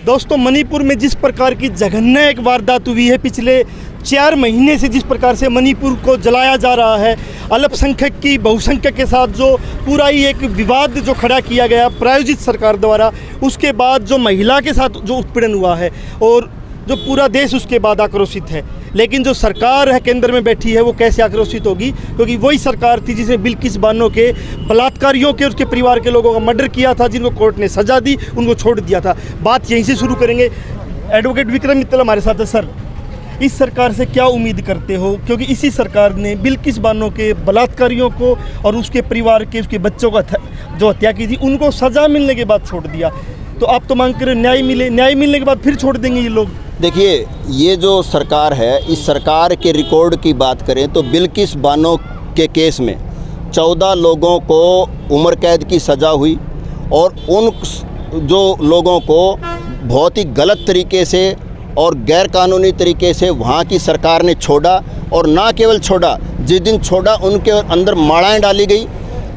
दोस्तों, मणिपुर में जिस प्रकार की जघन्य एक वारदात हुई है, पिछले 4 महीने से जिस प्रकार से मणिपुर को जलाया जा रहा है, अल्पसंख्यक की बहुसंख्यक के साथ जो पूरा ही एक विवाद जो खड़ा किया गया प्रायोजित सरकार द्वारा, उसके बाद जो महिला के साथ जो उत्पीड़न हुआ है और जो पूरा देश उसके बाद आक्रोशित है। लेकिन जो सरकार है केंद्र में बैठी है वो कैसे आक्रोशित होगी, क्योंकि वही सरकार थी जिसने बिल्किस बानो के बलात्कारियों के उसके परिवार के लोगों का मर्डर किया था, जिनको कोर्ट ने सजा दी, उनको छोड़ दिया था। बात यहीं से शुरू करेंगे। एडवोकेट विक्रम मित्तल हमारे साथ है। सर, इस सरकार से क्या उम्मीद करते हो, क्योंकि इसी सरकार ने बिल्किस बानो के बलात्कारियों को और उसके परिवार के उसके बच्चों का जो हत्या की थी उनको सज़ा मिलने के बाद छोड़ दिया, तो आप तो मांग कर न्याय मिले, न्याय मिलने के बाद फिर छोड़ देंगे ये लोग? देखिए, ये जो सरकार है, इस सरकार के रिकॉर्ड की बात करें तो बिल्किस बानो के केस में 14 लोगों को उम्र कैद की सज़ा हुई और उन जो लोगों को बहुत ही गलत तरीके से और गैरकानूनी तरीके से वहाँ की सरकार ने छोड़ा, और ना केवल छोड़ा, जिस दिन छोड़ा उनके अंदर माड़ाएँ डाली गई,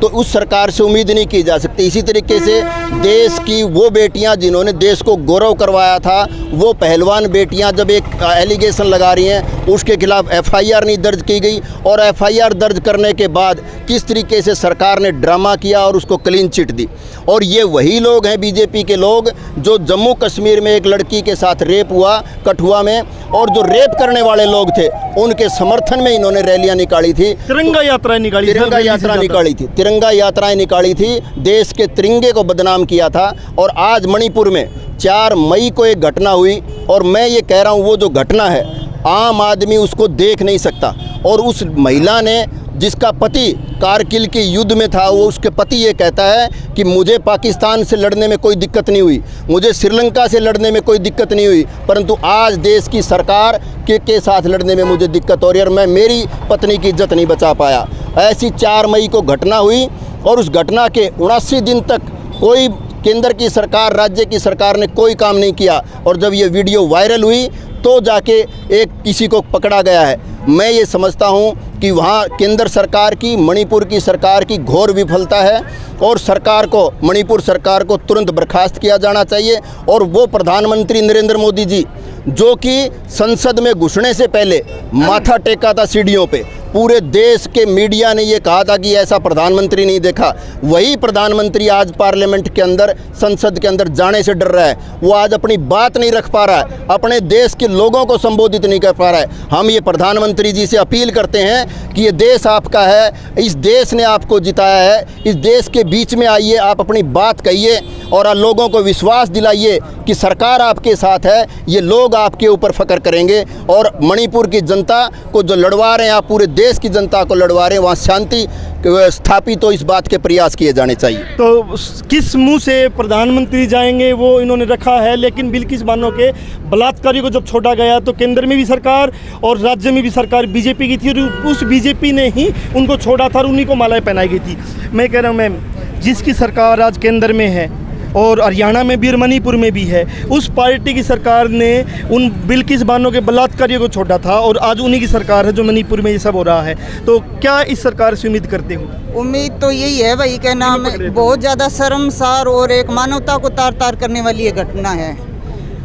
तो उस सरकार से उम्मीद नहीं की जा सकती। इसी तरीके से देश की वो बेटियां जिन्होंने देश को गौरव करवाया था, वो पहलवान बेटियां जब एक एलिगेशन लगा रही हैं, उसके खिलाफ एफआईआर नहीं दर्ज की गई, और एफआईआर दर्ज करने के बाद किस तरीके से सरकार ने ड्रामा किया और उसको क्लीन चिट दी। और ये वही लोग हैं, बीजेपी के लोग, जो जम्मू कश्मीर में एक लड़की के साथ रेप हुआ कठुआ में, और जो रेप करने वाले लोग थे उनके समर्थन में इन्होंने रैलियां निकाली थी, तिरंगा यात्राएं निकाली, तिरंगा यात्रा निकाली थी, तिरंगा यात्राएं निकाली थी, देश के तिरंगे को बदनाम किया था। और आज मणिपुर में 4 मई को एक घटना हुई, और मैं ये कह रहा हूँ वो जो घटना है आम आदमी उसको देख नहीं सकता। और उस महिला ने, जिसका पति कारगिल के युद्ध में था, वो उसके पति ये कहता है कि मुझे पाकिस्तान से लड़ने में कोई दिक्कत नहीं हुई, मुझे श्रीलंका से लड़ने में कोई दिक्कत नहीं हुई, परंतु आज देश की सरकार के साथ लड़ने में मुझे दिक्कत हो रही है और मैं मेरी पत्नी की इज्जत नहीं बचा पाया। ऐसी 4 मई को घटना हुई, और उस घटना के 79 दिन तक कोई केंद्र की सरकार, राज्य की सरकार ने कोई काम नहीं किया, और जब ये वीडियो वायरल हुई तो जाके एक किसी को पकड़ा गया है। मैं ये समझता हूँ कि वहाँ केंद्र सरकार की, मणिपुर की सरकार की घोर विफलता है, और सरकार को, मणिपुर सरकार को तुरंत बर्खास्त किया जाना चाहिए। और वो प्रधानमंत्री नरेंद्र मोदी जी, जो कि संसद में घुसने से पहले माथा टेका था सीढ़ियों पे, पूरे देश के मीडिया ने ये कहा था कि ऐसा प्रधानमंत्री नहीं देखा, वही प्रधानमंत्री आज पार्लियामेंट के अंदर, संसद के अंदर जाने से डर रहा है। वो आज अपनी बात नहीं रख पा रहा है, अपने देश के लोगों को संबोधित नहीं कर पा रहा है। हम ये प्रधानमंत्री जी से अपील करते हैं कि ये देश आपका है, इस देश ने आपको जिताया है, इस देश के बीच में आइए, आप अपनी बात कहिए और लोगों को विश्वास दिलाइए कि सरकार आपके साथ है, ये लोग आपके ऊपर फख्र करेंगे। और मणिपुर की जनता को जो लड़वा रहे हैं आप, पूरे देश की जनता को लड़वा रहे हैं, वहाँ शांति स्थापित हो, इस बात के प्रयास किए जाने चाहिए। तो किस मुंह से प्रधानमंत्री जाएंगे वो इन्होंने रखा है, लेकिन बिल्किस बानो के बलात्कारियों को जब छोड़ा गया तो केंद्र में भी सरकार और राज्य में भी सरकार बीजेपी की थी, और उस बीजेपी ने ही उनको छोड़ा था और उन्हीं को मालाएं पहनाई गई थी। मैं कह रहा हूँ मैम, जिसकी सरकार आज केंद्र में है और हरियाणा में भी और मणिपुर में भी है, उस पार्टी की सरकार ने उन बिल्किस बानो के बलात्कारियों को छोड़ा था, और आज उन्हीं की सरकार है जो मणिपुर में ये सब हो रहा है। तो क्या इस सरकार से उम्मीद करते हो? उम्मीद तो यही है भाई, क्या नाम है, बहुत ज़्यादा शर्मसार और एक मानवता को तार तार करने वाली ये घटना है,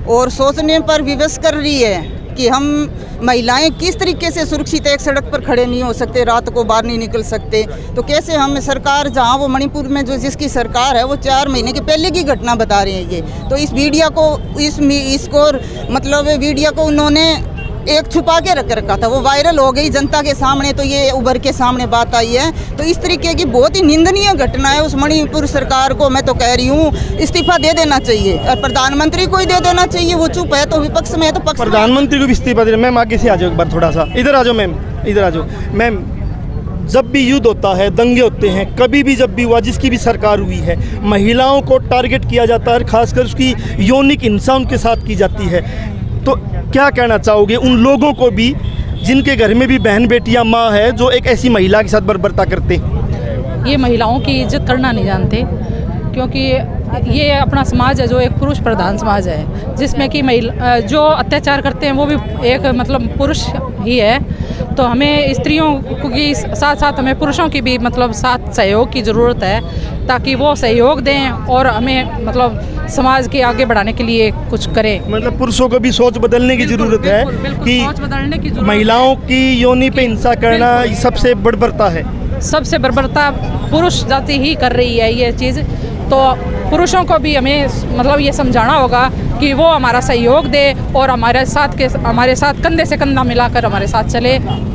और सोचने पर विवश कर रही है कि हम महिलाएं किस तरीके से सुरक्षित एक सड़क पर खड़े नहीं हो सकते, रात को बाहर नहीं निकल सकते। तो कैसे हम सरकार, जहां वो मणिपुर में जो जिसकी सरकार है वो 4 महीने के पहले की घटना बता रहे हैं ये, तो इस मीडिया को, इसको मतलब मीडिया को उन्होंने एक छुपा के रख रखा था, वो वायरल हो गई जनता के सामने, तो ये उभर के सामने बात आई है। तो इस तरीके की बहुत ही निंदनीय घटना है। उस मणिपुर सरकार को मैं तो कह रही हूँ इस्तीफा दे देना चाहिए, और प्रधानमंत्री को ही दे देना चाहिए। वो चुप है तो विपक्ष में है तो पक्ष, प्रधानमंत्री को भी इस्तीफा देना। मैम आगे से आ जाओ एक बार, थोड़ा सा इधर आ जाओ मैम, इधर आ जाओ मैम। जब भी युद्ध होता है, दंगे होते हैं, कभी भी जब भी हुआ, जिसकी भी सरकार हुई है, महिलाओं को टारगेट किया जाता है, खासकर उसकी यौनिक हिंसा उनके साथ की जाती है। तो क्या कहना चाहोगे उन लोगों को भी जिनके घर में भी बहन बेटियां, माँ है, जो एक ऐसी महिला के साथ बर्बरता करते? ये महिलाओं की इज्जत करना नहीं जानते, क्योंकि ये अपना समाज है जो एक पुरुष प्रधान समाज है, जिसमें कि महिला जो अत्याचार करते हैं वो भी एक मतलब पुरुष ही है। तो हमें स्त्रियों की साथ साथ हमें पुरुषों की भी मतलब साथ सहयोग की ज़रूरत है, ताकि वो सहयोग दें और हमें मतलब समाज के आगे बढ़ाने के लिए कुछ करें। मतलब पुरुषों को भी सोच बदलने की जरूरत है कि सोच बदलने की जरूरत महिलाओं की योनि पे हिंसा करना सबसे बर्बरता है। सबसे बर्बरता पुरुष जाति ही कर रही है ये चीज़। तो पुरुषों को भी हमें मतलब ये समझाना होगा कि वो हमारा सहयोग दे और हमारे साथ कंधे से कंधा मिलाकर हमारे साथ चले।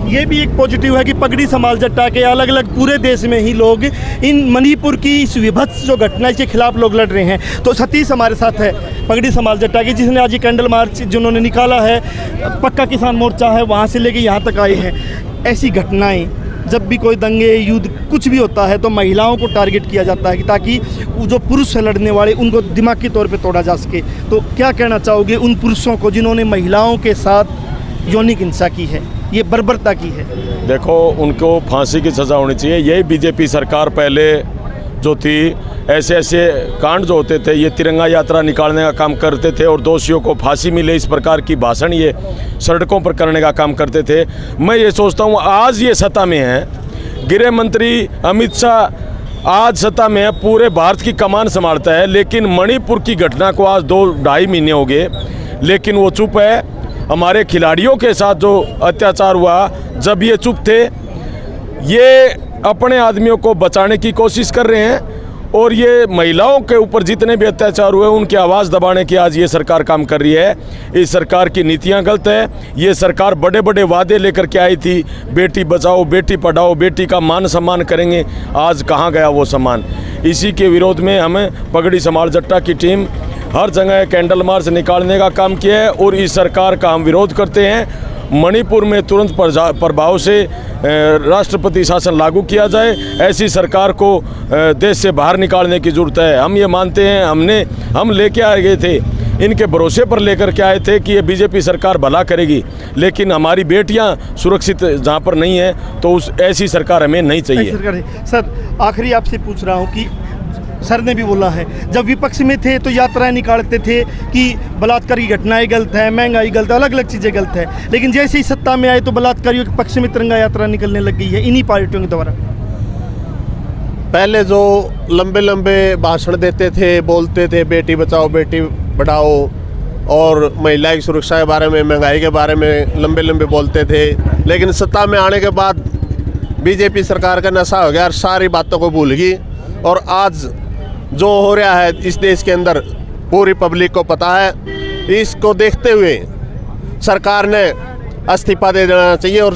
ये भी एक पॉजिटिव है कि पगड़ी समाल जट्टा के अलग अलग पूरे देश में ही लोग इन मणिपुर की इस विभत्स जो घटना के खिलाफ लोग लड़ रहे हैं। तो सतीश हमारे साथ है पगड़ी समाल जट्टा की, जिसने आज ये कैंडल मार्च जिन्होंने निकाला है, पक्का किसान मोर्चा है वहाँ से लेके यहाँ तक आए हैं। ऐसी घटनाएं जब भी कोई दंगे युद्ध कुछ भी होता है तो महिलाओं को टारगेट किया जाता है ताकि जो पुरुष है लड़ने वाले उनको दिमागी तौर पे तोड़ा जा सके। तो क्या कहना चाहोगे उन पुरुषों को जिन्होंने महिलाओं के साथ यौनिक हिंसा की है, ये बर्बरता की है? देखो, उनको फांसी की सज़ा होनी चाहिए। यही बीजेपी सरकार पहले जो थी, ऐसे ऐसे कांड जो होते थे, ये तिरंगा यात्रा निकालने का काम करते थे और दोषियों को फांसी मिले, इस प्रकार की भाषण ये सड़कों पर करने का काम करते थे। मैं ये सोचता हूँ आज ये सत्ता में है, गृह मंत्री अमित शाह आज सत्ता में है, पूरे भारत की कमान संभालता है, लेकिन मणिपुर की घटना को आज 2-2.5 महीने हो गए, लेकिन वो चुप है। हमारे खिलाड़ियों के साथ जो अत्याचार हुआ, जब ये चुप थे, ये अपने आदमियों को बचाने की कोशिश कर रहे हैं और ये महिलाओं के ऊपर जितने भी अत्याचार हुए उनकी आवाज़ दबाने की आज ये सरकार काम कर रही है। इस सरकार की नीतियां गलत है। ये सरकार बड़े बड़े वादे लेकर के आई थी, बेटी बचाओ, बेटी पढ़ाओ, बेटी का मान सम्मान करेंगे, आज कहाँ गया वो सम्मान। इसी के विरोध में हमें पगड़ी समाल जट्टा की टीम हर जगह कैंडल मार्च निकालने का काम किया है और इस सरकार का हम विरोध करते हैं। मणिपुर में तुरंत प्रभाव से राष्ट्रपति शासन लागू किया जाए। ऐसी सरकार को देश से बाहर निकालने की ज़रूरत है। हम ये मानते हैं, हम लेके आ गए थे, इनके भरोसे पर लेकर के आए थे कि ये बीजेपी सरकार भला करेगी, लेकिन हमारी बेटियां सुरक्षित जहां पर नहीं है तो ऐसी सरकार हमें नहीं चाहिए। सर, आखिरी आपसे पूछ रहा हूँ कि सर ने भी बोला है, जब विपक्ष में थे तो यात्राएं निकालते थे कि बलात्कार की घटनाएं गलत है, महंगाई गलत है, अलग अलग चीज़ें गलत है, लेकिन जैसे ही सत्ता में आए तो बलात्कारियों के पक्ष में तिरंगा यात्रा निकलने लग गई है इन्हीं पार्टियों के द्वारा। पहले जो लंबे लंबे भाषण देते थे, बोलते थे बेटी बचाओ बेटी पढ़ाओ और महिला की सुरक्षा के बारे में, महंगाई के बारे में लंबे लंबे बोलते थे, लेकिन सत्ता में आने के बाद बीजेपी सरकार का नशा हो गया और सारी बातों को भूल गई। और आज जो हो रहा है इस देश के अंदर पूरी पब्लिक को पता है। इसको देखते हुए सरकार ने इस्तीफा दे देना चाहिए और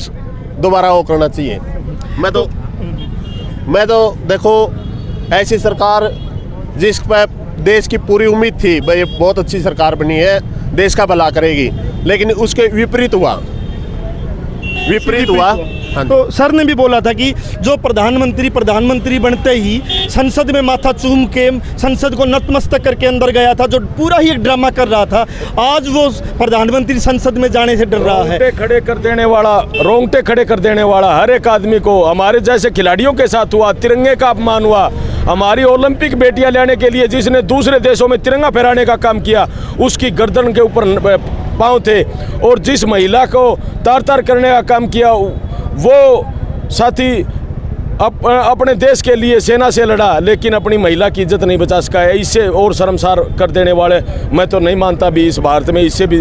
दोबारा वो करना चाहिए। मैं तो देखो, ऐसी सरकार जिस पर देश की पूरी उम्मीद थी भाई ये बहुत अच्छी सरकार बनी है, देश का भला करेगी, लेकिन उसके विपरीत हुआ। हाँ। तो सर ने भी बोला था कि जो प्रधानमंत्री बनते ही संसद में माथा चूम के संसद को नतमस्तक करके अंदर गया था, जो पूरा ही एक ड्रामा कर रहा था, आज वो प्रधानमंत्री संसद में जाने से डर रहा है। रोंगटे खड़े कर देने वाला हर एक आदमी को, हमारे जैसे खिलाड़ियों के साथ हुआ, तिरंगे का अपमान हुआ। हमारी ओलंपिक बेटियां लाने के लिए जिसने दूसरे देशों में तिरंगा फहराने का काम किया, उसकी गर्दन के ऊपर पाँव थे, और जिस महिला को तार तार करने का काम किया वो साथी अपने देश के लिए सेना से लड़ा, लेकिन अपनी महिला की इज्जत नहीं बचा सका है। इससे और शर्मसार कर देने वाले मैं तो नहीं मानता भी इस भारत में इससे भी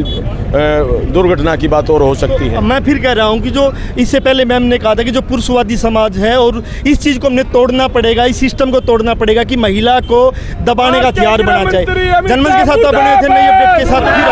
दुर्घटना की बात और हो सकती है। मैं फिर कह रहा हूँ कि जो इससे पहले मैम ने कहा था कि जो पुरुषवादी समाज है और इस चीज़ को हमने तोड़ना पड़ेगा, इस सिस्टम को तोड़ना पड़ेगा कि महिला को दबाने का हथियार बना जाए। जनमंच के साथ बने थे, नई अपडेट के साथ फिर